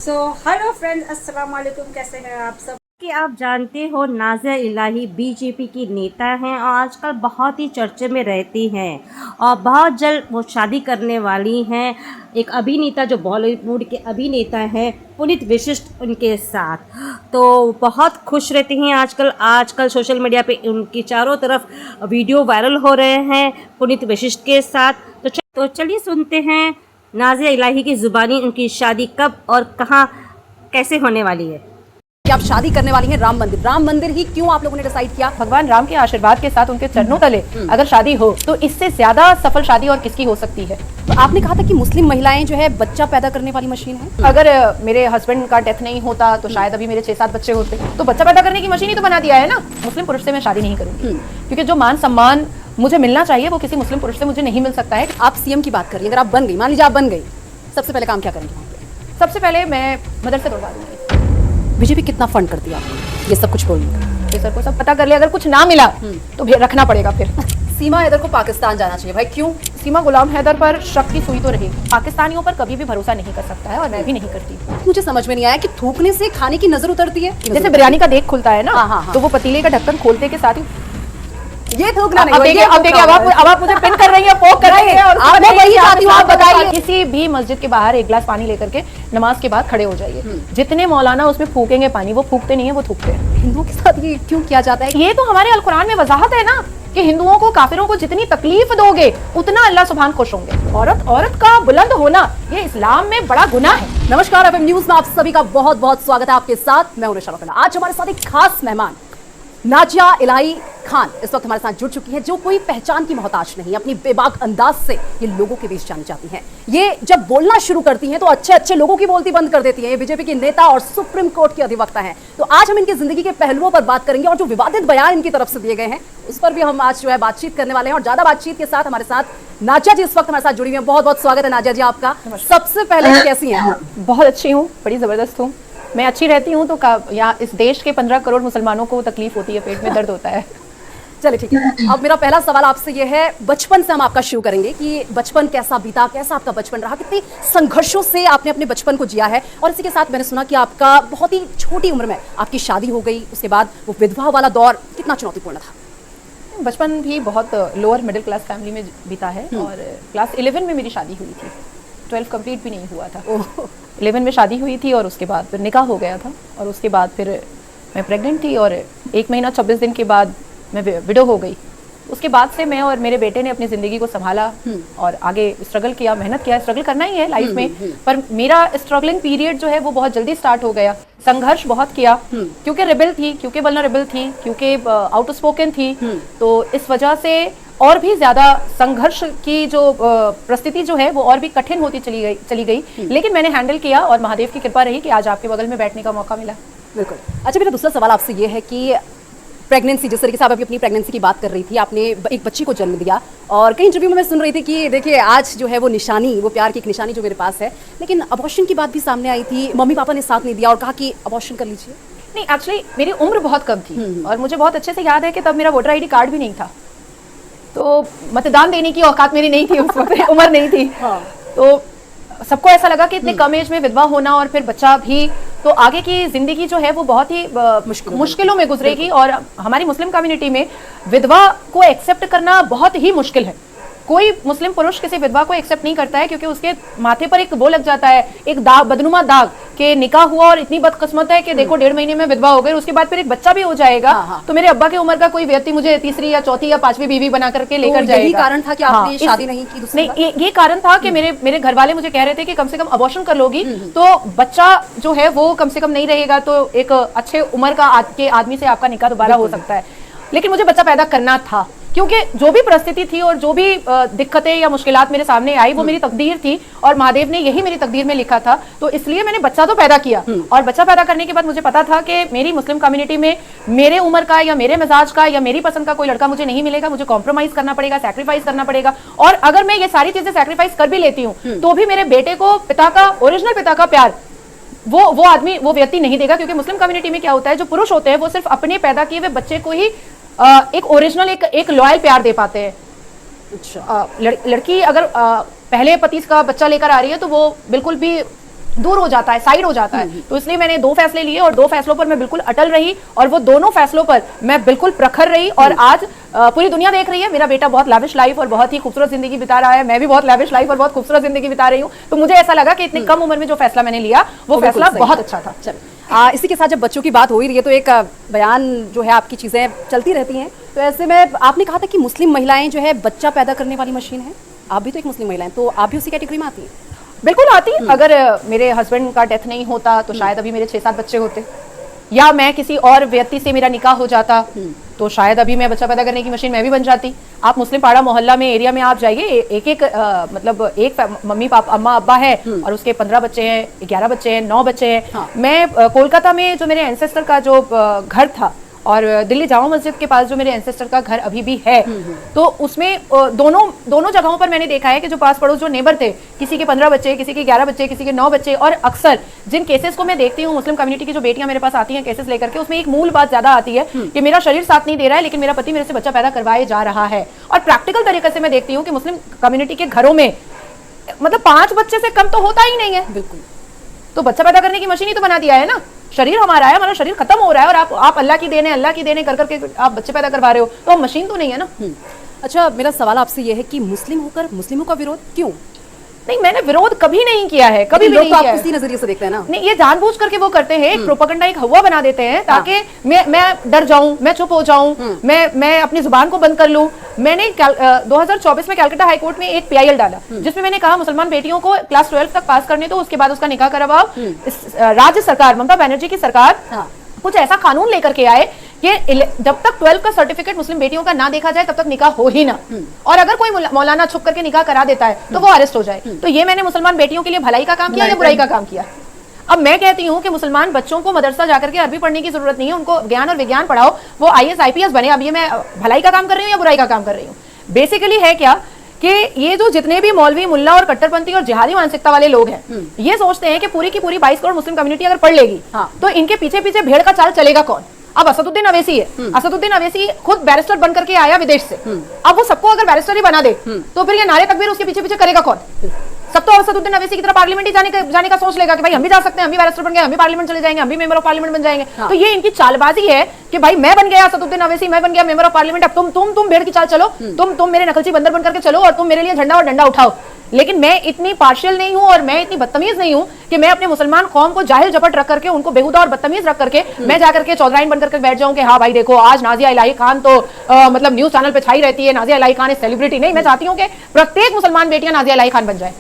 Hello friends, अस्सलाम वालेकुम। कैसे हैं आप सब? कि आप जानते हो नाज़िया इलाही बीजेपी की नेता हैं और आजकल बहुत ही चर्चे में रहती हैं और बहुत जल्द वो शादी करने वाली हैं। एक अभिनेता जो बॉलीवुड के अभिनेता हैं पुनीत वशिष्ठ उनके साथ, तो बहुत खुश रहती हैं। आजकल सोशल मीडिया पे उनकी चारों तरफ वीडियो वायरल हो रहे हैं पुनीत वशिष्ठ के साथ। तो चलिए सुनते हैं नाज़िया इलाही की ज़ुबानी उनकी शादी कब और कहाँ कैसे होने वाली है। कि आप शादी करने वाली हैं राम मंदिर ही क्यों आप लोगों ने डिसाइड किया? भगवान राम के आशीर्वाद के साथ उनके चरणों तले अगर शादी हो तो इससे ज्यादा सफल शादी और किसकी हो सकती है। तो आपने कहा था कि मुस्लिम महिलाएं जो है बच्चा पैदा करने वाली मशीन है। अगर मेरे हस्बैंड का डेथ नहीं होता तो शायद अभी मेरे 6-7 बच्चे होते। तो बच्चा पैदा करने की मशीन ही तो बना दिया है ना। मुस्लिम पुरुष से मैं शादी नहीं करूंगी क्योंकि जो मान सम्मान मुझे मिलना चाहिए वो किसी मुस्लिम पुरुष से मुझे नहीं मिल सकता है। आप सीएम की बात करिए, अगर आप बन गई, मान लीजिए आप बन गई, सबसे पहले काम क्या करेंगे? सबसे पहले मैं मदरसे तोड़वा दूंगी। बीजेपी कितना फंड करती है आपको ये सब कुछ बोलने? सर को सब पता कर लिया, अगर कुछ ना मिला तो रखना पड़ेगा फिर। सीमा हैदर को पाकिस्तान जाना चाहिए भाई, क्यों? सीमा गुलाम हैदर पर शक की सुई तो रहेगी। पाकिस्तानियों पर कभी भी भरोसा नहीं कर सकता है और मैं भी नहीं करती। मुझे समझ में नहीं आया कि थूकने से खाने की नजर उतरती है। जैसे बिरयानी का देख खुलता है ना, हाँ। तो वो पतीले का ढक्कन खोलते के साथ ही ये थूकना नहीं। अब देखिए अब आप मुझे पिन कर रही हैं, पोक कर रही हैं और आप वही चाहती हूं, आप बताइए। किसी भी मस्जिद के बाहर एक गिलास पानी लेकर के नमाज के बाद खड़े हो जाइए। जितने मौलाना उसमें फूकेंगे पानी, वो फूकते नहीं है, वो थूकते हैं। हिंदुओं के साथ ये क्यों किया जाता है? ये तो हमारे अल कुरान में वजाहत है ना कि हिंदुओं को, काफिरों को जितनी तकलीफ दोगे उतना अल्लाह सुभान खुश होंगे। औरत का बुलंद होना ये इस्लाम में बड़ा गुनाह है। नमस्कार, एफएम न्यूज में आप सभी का बहुत बहुत स्वागत है। आपके साथ मैं हूं निशा रफीला। आज हमारे साथ एक खास मेहमान नाज़िया इलाही खान इस वक्त हमारे साथ जुड़ चुकी है, जो कोई पहचान की मोहताज नहीं। अपनी बेबाक अंदाज से ये लोगों के बीच जानी जाती हैं। ये जब बोलना शुरू करती हैं तो अच्छे अच्छे लोगों की बोलती बंद कर देती हैं। ये बीजेपी की नेता और सुप्रीम कोर्ट की अधिवक्ता हैं। तो आज हम इनकी जिंदगी के पहलुओं पर बात करेंगे और जो विवादित बयान इनकी तरफ से दिए गए हैं उस पर भी हम आज जो है बातचीत करने वाले हैं। और ज्यादा बातचीत के साथ हमारे साथ नाज़िया जी इस वक्त हमारे साथ जुड़ी हुई है। बहुत बहुत स्वागत है नाज़िया जी आपका। सबसे पहले कैसी हैं? बहुत अच्छी हूँ, बड़ी जबरदस्त हूँ। मैं अच्छी रहती हूँ तो यहाँ इस देश के 15 करोड़ मुसलमानों को तकलीफ होती है, पेट में दर्द होता है। चलिए ठीक है। अब मेरा पहला सवाल आपसे ये है, बचपन से हम आपका शुरू करेंगे कि बचपन कैसा बीता, कैसा आपका बचपन रहा, कितने संघर्षों से आपने अपने बचपन को जिया है। और इसी के साथ मैंने सुना कि आपका बहुत ही छोटी उम्र में आपकी शादी हो गई, उसके बाद वो विधवा वाला दौर कितना चुनौतीपूर्ण था? बचपन भी बहुत लोअर मिडिल क्लास फैमिली में बीता है और क्लास 11 में मेरी शादी हुई थी। 12 कंप्लीट भी नहीं हुआ था। 11 में शादी हुई थी और उसके बाद फिर निकाह हो गया था और उसके बाद फिर मैं प्रेग्नेंट थी और 1 महीना 26 दिन के बाद मैं विडो हो गई। उसके बाद से मैं और मेरे बेटे ने अपनी ज़िंदगी को संभाला और आगे स्ट्रगल किया, मेहनत किया। स्ट्रगल करना ही है लाइफ में, पर मेरा स्ट्रगलिंग पीरियड जो है वो बहुत जल्दी स्टार्ट हो गया। संघर्ष बहुत किया क्योंकि रिबेल थी, क्योंकि वल्नरेबल थी, क्योंकि आउट स्पोकन थी। तो इस वजह से और भी ज़्यादा संघर्ष की जो परिस्थिति जो है वो और भी कठिन होती चली गई। लेकिन मैंने हैंडल किया और महादेव की कृपा रही कि आज आपके बगल में बैठने का मौका मिला। बिल्कुल। अच्छा, मेरा दूसरा सवाल आपसे ये है कि प्रेगनेंसी, जिस तरीके से आप अभी अपनी प्रेगनेंसी की बात कर रही थी, आपने एक बच्ची को जन्म दिया और कई इंटरव्यू में मैं सुन रही थी कि देखिए आज जो है वो निशानी, वो प्यार की एक निशानी जो मेरे पास है, लेकिन अबॉर्शन की बात भी सामने आई थी। मम्मी पापा ने साथ नहीं दिया और कहा कि अबॉर्शन कर लीजिए। नहीं, एक्चुअली मेरी उम्र बहुत कम थी और मुझे बहुत अच्छे से याद है कि तब मेरा वोटर ID कार्ड भी नहीं था, तो मतदान देने की औकात मेरी नहीं थी उस वक्त, उम्र नहीं थी। तो सबको ऐसा लगा कि इतने कम एज में विधवा होना और फिर बच्चा भी, तो आगे की जिंदगी जो है वो बहुत ही मुश्किलों में गुजरेगी। और हमारी मुस्लिम कम्युनिटी में विधवा को एक्सेप्ट करना बहुत ही मुश्किल है। कोई मुस्लिम पुरुष किसी विधवा को एक्सेप्ट नहीं करता है क्योंकि उसके माथे पर एक वो लग जाता है, एक दाग, बदनुमा दाग, कि निकाह हुआ और इतनी बदकिस्मत है कि देखो 1.5 महीने में विधवा हो गई, उसके बाद फिर एक बच्चा भी हो जाएगा। तो मेरे अब्बा की उम्र का कोई व्यक्ति मुझे तीसरी या चौथी या 5वीं बीवी बना करके लेकर जाएगा। यही कारण था कि आपने शादी नहीं की? नहीं, ये कारण था कि मेरे घर वाले मुझे कह रहे थे कि कम से कम अबॉर्शन कर लोगी तो बच्चा जो है वो कम से कम नहीं रहेगा, तो एक अच्छे उम्र का आदमी से आपका निकाह दोबारा हो सकता है। लेकिन मुझे बच्चा पैदा करना था क्योंकि जो भी परिस्थिति थी और जो भी दिक्कतें या मुश्किलात मेरे सामने आई वो मेरी तकदीर थी और महादेव ने यही मेरी तकदीर में लिखा था। तो इसलिए मैंने बच्चा तो पैदा किया और बच्चा पैदा करने के बाद मुझे पता था कि मेरी मुस्लिम कम्युनिटी में मेरे उम्र का या मेरे मिजाज का या मेरी पसंद का कोई लड़का मुझे नहीं मिलेगा। मुझे कॉम्प्रोमाइज करना पड़ेगा, सैक्रिफाइस करना पड़ेगा। और अगर मैं ये सारी चीजें सैक्रिफाइस कर भी लेती हूँ तो भी मेरे बेटे को पिता का, ओरिजिनल पिता का प्यार वो आदमी, वो व्यक्ति नहीं देगा। क्योंकि मुस्लिम कम्युनिटी में क्या होता है, जो पुरुष होते हैं वो सिर्फ अपने पैदा किए हुए बच्चे को ही एक ओरिजिनल, एक लॉयल प्यार दे पाते हैं। अच्छा। लड़की अगर पहले पति का बच्चा लेकर आ रही है तो वो बिल्कुल भी दूर हो जाता है, साइड हो जाता है। तो इसलिए मैंने 2 फैसले लिए और 2 फैसलों पर मैं बिल्कुल अटल रही और वो दोनों फैसलों पर मैं बिल्कुल प्रखर रही। और आज पूरी दुनिया देख रही है, मेरा बेटा बहुत लाविश लाइफ और बहुत ही खूबसूरत जिंदगी बिता रहा है, मैं भी बहुत लाविश लाइफ और बहुत खूबसूरत जिंदगी बिता रही हूँ। तो मुझे ऐसा लगा कि इतनी कम उम्र में जो फैसला मैंने लिया वो फैसला बहुत अच्छा था। चलो, इसी के साथ जब बच्चों की बात हो ही रही है तो एक बयान जो है, आपकी चीज़ें चलती रहती हैं, तो ऐसे में आपने कहा था कि मुस्लिम महिलाएं जो है बच्चा पैदा करने वाली मशीन है। आप भी तो एक मुस्लिम महिला हैं, तो आप भी उसी कैटेगरी में आती हैं? बिल्कुल आती। अगर मेरे हस्बैंड का डेथ नहीं होता तो शायद अभी मेरे 6-7 बच्चे होते, या मैं किसी और व्यक्ति से मेरा निकाह हो जाता तो शायद अभी मैं बच्चा पैदा करने की मशीन मैं भी बन जाती। आप मुस्लिम पाड़ा मोहल्ला में, एरिया में आप जाइए, एक मतलब एक मम्मी पापा अम्मा अब्बा है और उसके 15 बच्चे हैं, 11 बच्चे हैं, 9 बच्चे हैं। हाँ। मैं कोलकाता में जो मेरे एंसेस्टर का जो घर था और दिल्ली जामा मस्जिद के पास जो मेरे एंसेस्टर का घर अभी भी है, तो उसमें दोनों जगहों पर मैंने देखा है कि जो पास पड़ोस जो नेबर थे, किसी के 15 बच्चे, किसी के 11 बच्चे, किसी के 9 बच्चे। और अक्सर जिन केसेस को मैं देखती हूँ मुस्लिम कम्युनिटी की जो बेटियां मेरे पास आती हैं केसेस लेकर के, उसमें एक मूल बात ज्यादा आती है कि मेरा शरीर साथ नहीं दे रहा है लेकिन मेरा पति मेरे से बच्चा पैदा करवाए जा रहा है। और प्रैक्टिकल तरीके से मैं देखती हूँ कि मुस्लिम कम्युनिटी के घरों में मतलब 5 बच्चे से कम तो होता ही नहीं है। बिल्कुल। तो बच्चा पैदा करने की मशीन ही तो बना दिया है ना। शरीर हमारा है, हमारा शरीर खत्म हो रहा है और आप अल्लाह की देन है, अल्लाह की देन है कर करके आप बच्चे पैदा करवा रहे हो, तो हम मशीन तो नहीं है ना। अच्छा, मेरा सवाल आपसे ये है कि मुस्लिम होकर मुस्लिमों का विरोध क्यों? नहीं, मैंने विरोध कभी नहीं किया है, कभी भी लोग नहीं तो किया आप है। उसी नजरिए से देखते हैं ना। नहीं, ये जानबूझ करके वो करते हैं, एक प्रोपेगेंडा, एक हवा बना देते हैं ताकि मैं डर जाऊं, मैं चुप हो जाऊं, मैं अपनी जुबान को बंद कर लूं। मैंने 2024 में कलकत्ता हाई कोर्ट में एक PIL डाला जिसमें मैंने कहा मुसलमान बेटियों को क्लास 12 तक पास करने दो, उसके बाद उसका निकाह करवाओ। राज्य सरकार, ममता बनर्जी की सरकार कुछ ऐसा कानून लेकर के आए कि जब तक 12 का सर्टिफिकेट मुस्लिम बेटियों का ना देखा जाए तब तक निकाह हो ही ना, और अगर कोई मौलाना छुप करके निकाह करा देता है तो वो अरेस्ट हो जाए। तो ये मैंने मुसलमान बेटियों के लिए भलाई का काम किया या बुराई का काम किया? अब मैं कहती हूँ कि मुसलमान बच्चों को मदरसा जाकर के अरबी पढ़ने की जरूरत नहीं है, उनको ज्ञान और विज्ञान पढ़ाओ, वो IAS IPS बने। अब ये मैं भलाई का काम कर रही हूँ या बुराई का काम कर रही हूँ? बेसिकली है क्या कि ये जो जितने भी मौलवी, मुल्ला और कट्टरपंथी और जिहादी मानसिकता वाले लोग हैं, ये सोचते हैं कि पूरी की पूरी 22 करोड़ मुस्लिम कम्युनिटी अगर पढ़ लेगी तो इनके पीछे पीछे भेड़ का चाल चलेगा कौन? अब असदुद्दीन अवैसी है, असदुद्दीन अवैसी खुद बैरिस्टर बन करके आया विदेश से, अब वो सबको अगर बैरिस्टर ही बना दे तो फिर ये नारे तकबीर उसके पीछे पीछे करेगा कौन? सब तो असदुद्दीन अवैसी की तरह पार्लियामेंट ही जाने का सोच लेगा कि भाई हम भी जा सकते हैं, हम भी बैरिस्टर बन गए, हम भी पार्लियामेंट चले जाएंगे, हम भी मेंबर ऑफ पार्लियामेंट बन जाएंगे। तो ये इनकी चालबाजी है कि भाई मैं बन गया असदुद्दीन अवैसी, मैं बन गया मेंबर ऑफ पार्लियामेंट, अब तुम भेड़ की चाल चलो, तुम मेरे नकलची बंदर बन करके चलो और तुम मेरे लिए झंडा और डंडा उठाओ। लेकिन मैं इतनी पार्शियल नहीं हूं और मैं इतनी बदतमीज नहीं हूं कि मैं अपने मुसलमान कौम को जाहिल झपट रख करके, उनको बेहुदा और बदतमीज रख करके मैं जाकर के चौधराइन बनकर के बैठ जाऊं कि हाँ भाई देखो आज नाजिया इलाही खान तो मतलब न्यूज चैनल पे छाई रहती है, नाजिया इलाही खान इस सेलिब्रिटी। नहीं, मैं चाहती हूँ कि प्रत्येक मुसलमान बेटियां नाजिया इलाही खान बन जाए।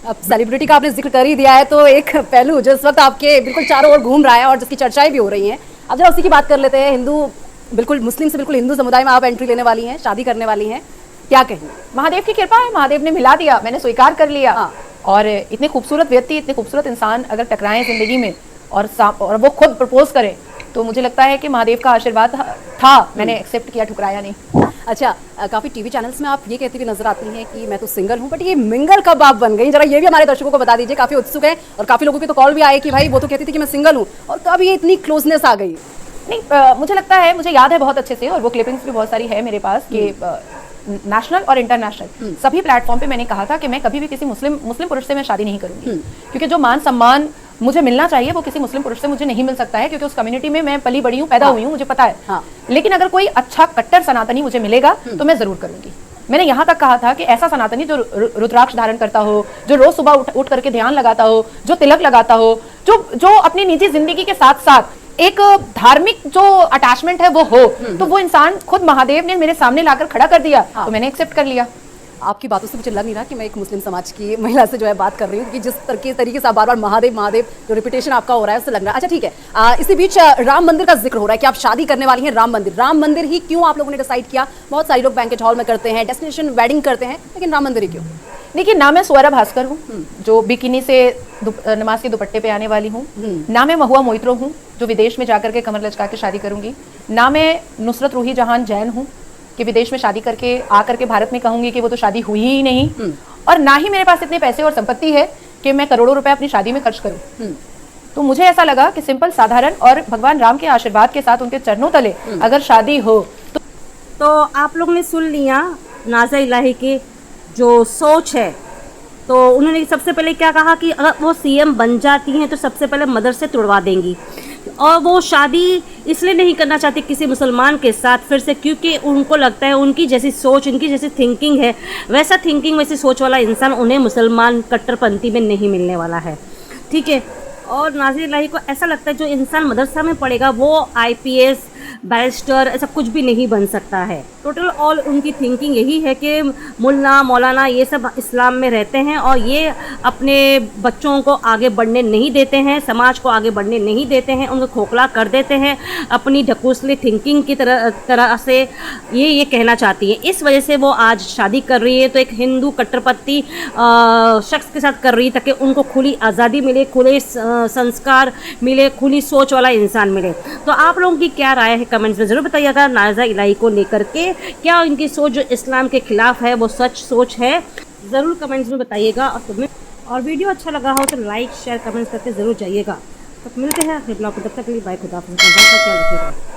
अब सेलिब्रिटी का आपने जिक्र कर ही दिया है तो एक पहलू जो इस वक्त आपके बिल्कुल चारों ओर घूम रहा है और जिसकी चर्चाएं भी हो रही हैं, अब जरा उसी की बात कर लेते हैं। हिंदू, बिल्कुल मुस्लिम से बिल्कुल हिंदू समुदाय में आप एंट्री लेने वाली हैं, शादी करने वाली हैं, क्या कहें? महादेव की कृपा है, महादेव ने मिला दिया, मैंने स्वीकार कर लिया। और इतने खूबसूरत व्यक्ति, इतने खूबसूरत इंसान अगर टकराए जिंदगी में और वो खुद प्रपोज करे तो मुझे लगता है कि महादेव का आशीर्वाद था, मैंने एक्सेप्ट किया, ठुकराया नहीं। अच्छा, काफी टीवी चैनल्स में आप ये कहती हुई नजर आती हैं कि मैं तो सिंगल हूं, बट ये मिंगल कब आप बन गई? जरा ये भी हमारे दर्शकों को बता दीजिए, काफी उत्सुक है और काफी लोगों के तो कॉल भी आए कि भाई वो तो कहती थी कि मैं सिंगल हूं, और कब ये इतनी क्लोजनेस आ गई? नहीं, मुझे लगता है, मुझे याद है बहुत अच्छे से, और वो क्लिपिंग्स भी बहुत सारी है मेरे पास कि नेशनल और इंटरनेशनल सभी प्लेटफॉर्म पे मैंने कहा था कि मैं कभी भी किसी मुस्लिम पुरुष से मैं शादी नहीं करूंगी, क्योंकि जो मान सम्मान मुझे मिलना चाहिए वो किसी मुस्लिम पुरुष से मुझे नहीं मिल सकता है, क्योंकि उस कम्युनिटी में मैं पली बड़ी हूँ, पैदा हुई हूँ, मुझे पता है। लेकिन अगर कोई अच्छा कट्टर सनातनी मुझे मिलेगा तो मैं जरूर करूंगी। मैंने यहाँ तक कहा था कि ऐसा सनातनी जो रुद्राक्ष धारण करता हो, जो रोज सुबह उठ करके ध्यान लगाता हो, जो तिलक लगाता हो, जो अपनी निजी जिंदगी के साथ साथ एक धार्मिक जो अटैचमेंट है वो हो, तो वो इंसान खुद महादेव ने मेरे सामने लाकर खड़ा कर दिया, तो मैंने एक्सेप्ट कर लिया। आपकी बातों से मुझे लग नहीं रहा कि मैं एक मुस्लिम समाज की महिला से जो है बात कर रही हूँ, क्योंकि जिस तरीके से आप बार बार महादेव महादेव जो रिपीटेशन आपका हो रहा है उससे लग रहा है। अच्छा ठीक है, इसी बीच राम मंदिर का जिक्र हो रहा है कि आप शादी करने वाली हैं राम मंदिर ही क्यों आप लोगों ने डिसाइड किया? बहुत सारे लोग बैंकेट हॉल में करते हैं, डेस्टिनेशन वेडिंग करते हैं, लेकिन राम मंदिर ही क्यों? देखिए, ना मैं स्वरा भास्कर हूँ जो बिकिनी से नमाज के दुपट्टे पे आने वाली हूँ, ना मैं महुआ मोइत्रो हूँ जो विदेश में जाकर के कमर लचका के शादी करूंगी, ना मैं नुसरत रूही जहान जैन हूँ कि विदेश में शादी करके आकर के भारत में कहूंगी कि वो तो शादी हुई ही नहीं, और ना ही मेरे पास इतने पैसे और संपत्ति है कि मैं करोड़ों रुपए अपनी शादी में खर्च करूं। तो मुझे ऐसा लगा कि सिंपल, साधारण और भगवान राम के आशीर्वाद के साथ उनके चरणों तले अगर शादी हो तो आप लोग ने सुन लिया नाज़ा इलाही की जो सोच है तो उन्होंने सबसे पहले क्या कहा कि अगर वो सीएम बन जाती हैं तो सबसे पहले मदरसे तुड़वा देंगी, और वो शादी इसलिए नहीं करना चाहती किसी मुसलमान के साथ फिर से, क्योंकि उनको लगता है उनकी जैसी सोच, उनकी जैसी थिंकिंग है, वैसा थिंकिंग वैसी सोच वाला इंसान उन्हें मुसलमान कट्टरपंथी में नहीं मिलने वाला है। ठीक है। और नाज़िया इलाही को ऐसा लगता है जो इंसान मदरसा में पढ़ेगा वो आईपीएस, बैरिस्टर, ऐसा कुछ भी नहीं बन सकता है। टोटल ऑल उनकी थिंकिंग यही है कि मुल्ला मौलाना ये सब इस्लाम में रहते हैं और ये अपने बच्चों को आगे बढ़ने नहीं देते हैं, समाज को आगे बढ़ने नहीं देते हैं, उनको खोखला कर देते हैं अपनी ढकोसली थिंकिंग की तरह से। ये कहना चाहती है, इस वजह से वो आज शादी कर रही है तो एक हिंदू कट्टरपंथी शख्स के साथ कर रही है ताकि उनको खुली आज़ादी मिले, खुले संस्कार मिले, खुली सोच वाला इंसान मिले। तो आप लोगों की क्या राय है कमेंट्स में ज़रूर बताइएगा नाज़िया इलाही को लेकर के। क्या इनकी सोच जो इस्लाम के खिलाफ है वो सच सोच है, ज़रूर कमेंट्स में बताइएगा। और वीडियो अच्छा लगा हो तो लाइक शेयर कमेंट्स करके ज़रूर जाइएगा। तो मिलते हैं अगले ब्लॉग को, तब तक के लिए बाय, खुदा हाफ़िज़, क्या रखिएगा।